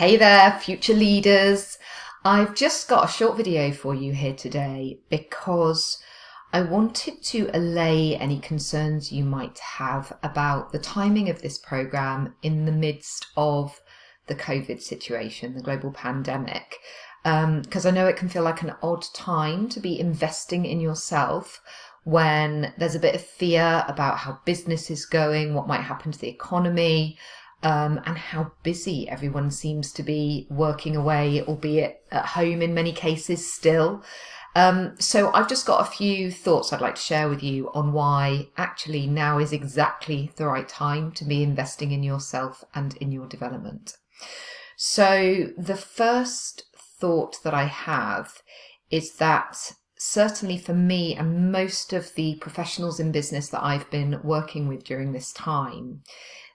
Hey there, future leaders. I've just got a short video for you here today because I wanted to allay any concerns you might have about the timing of this program in the midst of the COVID situation, the global pandemic. Because I know it can feel like an odd time to be investing in yourself when there's a bit of fear about how business is going, what might happen to the economy, and how busy everyone seems to be working away, albeit at home in many cases still. So I've just got a few thoughts I'd like to share with you on why actually now is exactly the right time to be investing in yourself and in your development. So the first thought that I have is that certainly for me and most of the professionals in business that I've been working with during this time,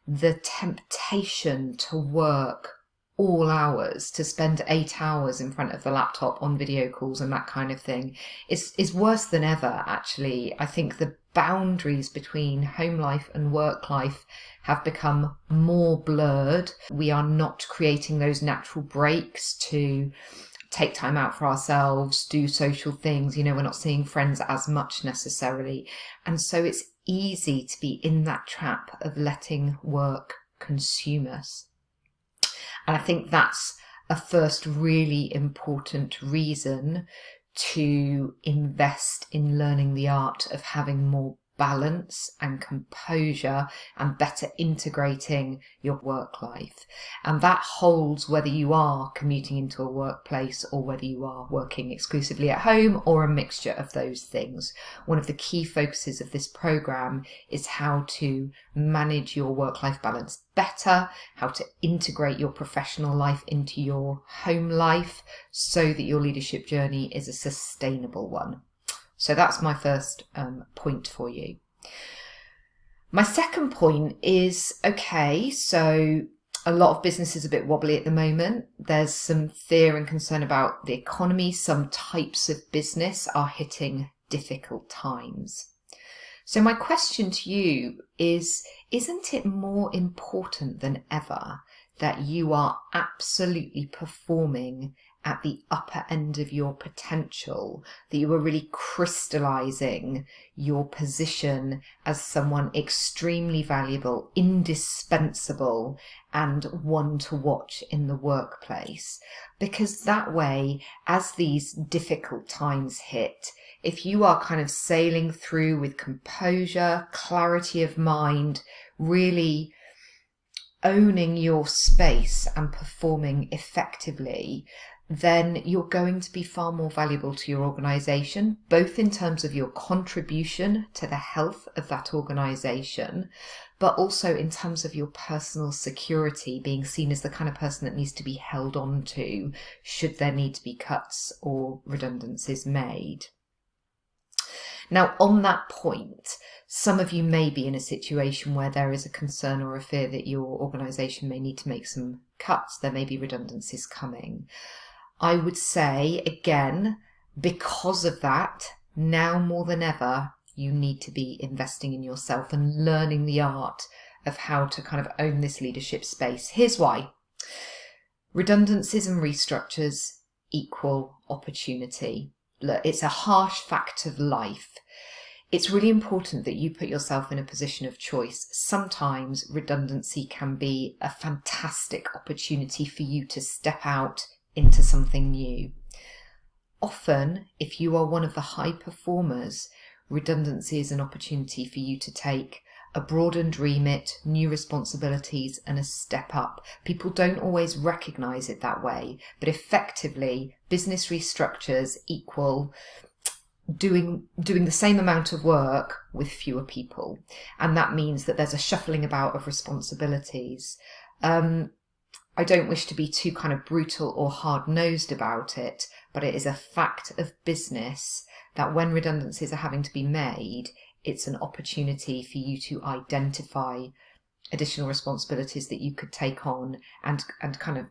the temptation to work all hours, to spend 8 hours in front of the laptop on video calls and that kind of thing is worse than ever, actually. I think the boundaries between home life and work life have become more blurred. We are not creating those natural breaks to take time out for ourselves, do social things. We're not seeing friends as much necessarily. And so it's easy to be in that trap of letting work consume us. And I think that's a first really important reason to invest in learning the art of having more balance and composure and better integrating your work life. And that holds whether you are commuting into a workplace or whether you are working exclusively at home or a mixture of those things. One of the key focuses of this program is how to manage your work-life balance better, how to integrate your professional life into your home life so that your leadership journey is a sustainable one. So that's my first point for you. My second point is, okay, so a lot of business is a bit wobbly at the moment. There's some fear and concern about the economy. Some types of business are hitting difficult times. So my question to you is, isn't it more important than ever that you are absolutely performing at the upper end of your potential, that you are really crystallizing your position as someone extremely valuable, indispensable, and one to watch in the workplace? Because that way, as these difficult times hit, if you are kind of sailing through with composure, clarity of mind, really owning your space and performing effectively, then you're going to be far more valuable to your organization, both in terms of your contribution to the health of that organization, but also in terms of your personal security, being seen as the kind of person that needs to be held on to should there need to be cuts or redundancies made. Now, on that point, some of you may be in a situation where there is a concern or a fear that your organization may need to make some cuts. There may be redundancies coming. I would say, again, because of that, now more than ever, you need to be investing in yourself and learning the art of how to kind of own this leadership space. Here's why. Redundancies and restructures equal opportunity. Look, it's a harsh fact of life. It's really important that you put yourself in a position of choice. Sometimes redundancy can be a fantastic opportunity for you to step out into something new. Often, if you are one of the high performers, redundancy is an opportunity for you to take a broadened remit, new responsibilities, and a step up. People don't always recognize it that way, but effectively, business restructures equal doing the same amount of work with fewer people. And that means that there's a shuffling about of responsibilities. I don't wish to be too kind of brutal or hard-nosed about it, but it is a fact of business that when redundancies are having to be made, it's an opportunity for you to identify additional responsibilities that you could take on and kind of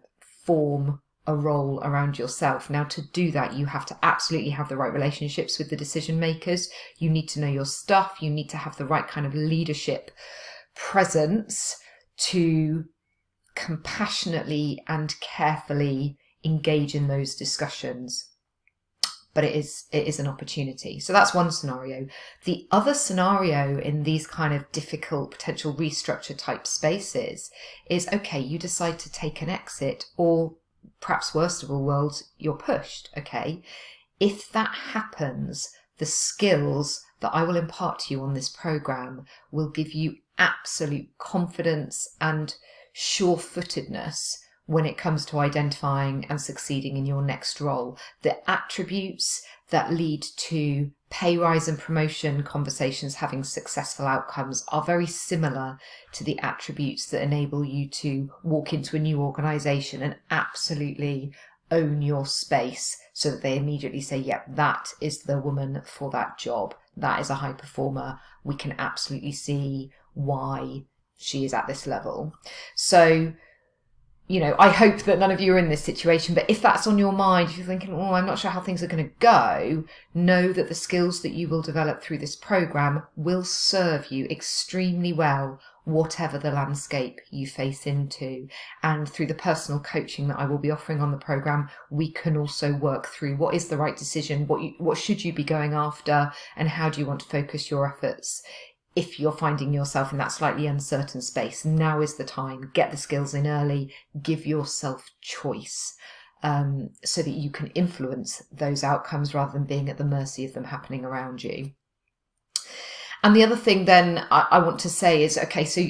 form a role around yourself. Now, to do that, you have to absolutely have the right relationships with the decision makers. You need to know your stuff. You need to have the right kind of leadership presence to compassionately and carefully engage in those discussions. But it is an opportunity. So that's one scenario. The other scenario in these kind of difficult potential restructure type spaces is, okay, you decide to take an exit, or perhaps worst of all worlds, you're pushed. Okay, if that happens, the skills that I will impart to you on this program will give you absolute confidence and sure-footedness when it comes to identifying and succeeding in your next role. The attributes that lead to pay rise and promotion conversations having successful outcomes are very similar to the attributes that enable you to walk into a new organization and absolutely own your space, so that they immediately say, yep, that is the woman for that job. That is a high performer. We can absolutely see why she is at this level. So, you know, I hope that none of you are in this situation, but if that's on your mind, if you're thinking, oh, I'm not sure how things are going to go, know that the skills that you will develop through this program will serve you extremely well, whatever the landscape you face into. And through the personal coaching that I will be offering on the program, we can also work through what is the right decision, what should you be going after, and how do you want to focus your efforts. If you're finding yourself in that slightly uncertain space, now is the time. Get the skills in early, give yourself choice, so that you can influence those outcomes rather than being at the mercy of them happening around you. And the other thing then I want to say is, okay, so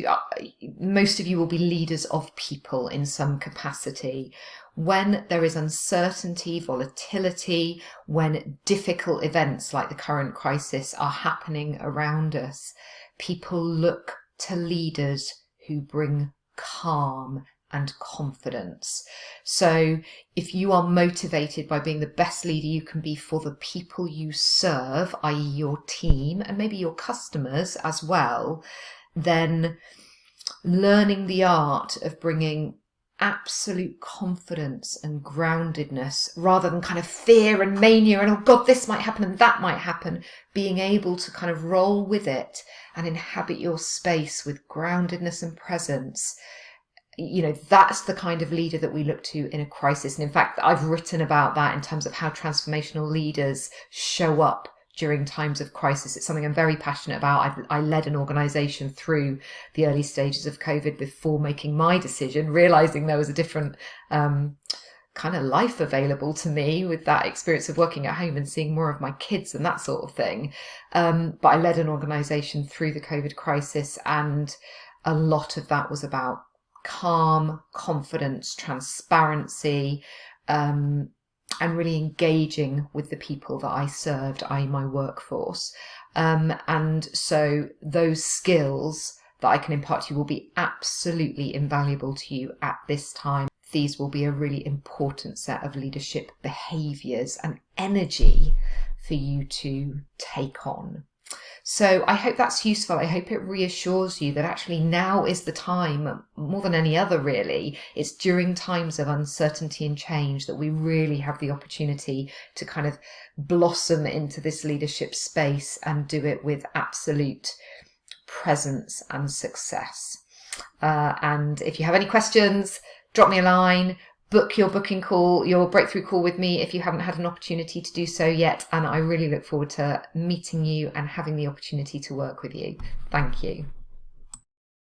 most of you will be leaders of people in some capacity. When there is uncertainty, volatility, when difficult events like the current crisis are happening around us, people look to leaders who bring calm and confidence. So if you are motivated by being the best leader you can be for the people you serve, i.e. your team and maybe your customers as well, then learning the art of bringing absolute confidence and groundedness rather than kind of fear and mania and, oh God, this might happen and that might happen, being able to kind of roll with it and inhabit your space with groundedness and presence. You know, that's the kind of leader that we look to in a crisis. And in fact, I've written about that in terms of how transformational leaders show up during times of crisis. It's something I'm very passionate about. I led an organization through the early stages of COVID before making my decision, realizing there was a different kind of life available to me with that experience of working at home and seeing more of my kids and that sort of thing. But I led an organization through the COVID crisis, and a lot of that was about calm, confidence, transparency, and really engaging with the people that I served, i.e. my workforce. And so those skills that I can impart to you will be absolutely invaluable to you at this time. These will be a really important set of leadership behaviours and energy for you to take on. So I hope that's useful. I hope it reassures you that actually now is the time, more than any other really. It's during times of uncertainty and change that we really have the opportunity to kind of blossom into this leadership space and do it with absolute presence and success. And if you have any questions, drop me a line. Book your your breakthrough call with me if you haven't had an opportunity to do so yet. And I really look forward to meeting you and having the opportunity to work with you. Thank you.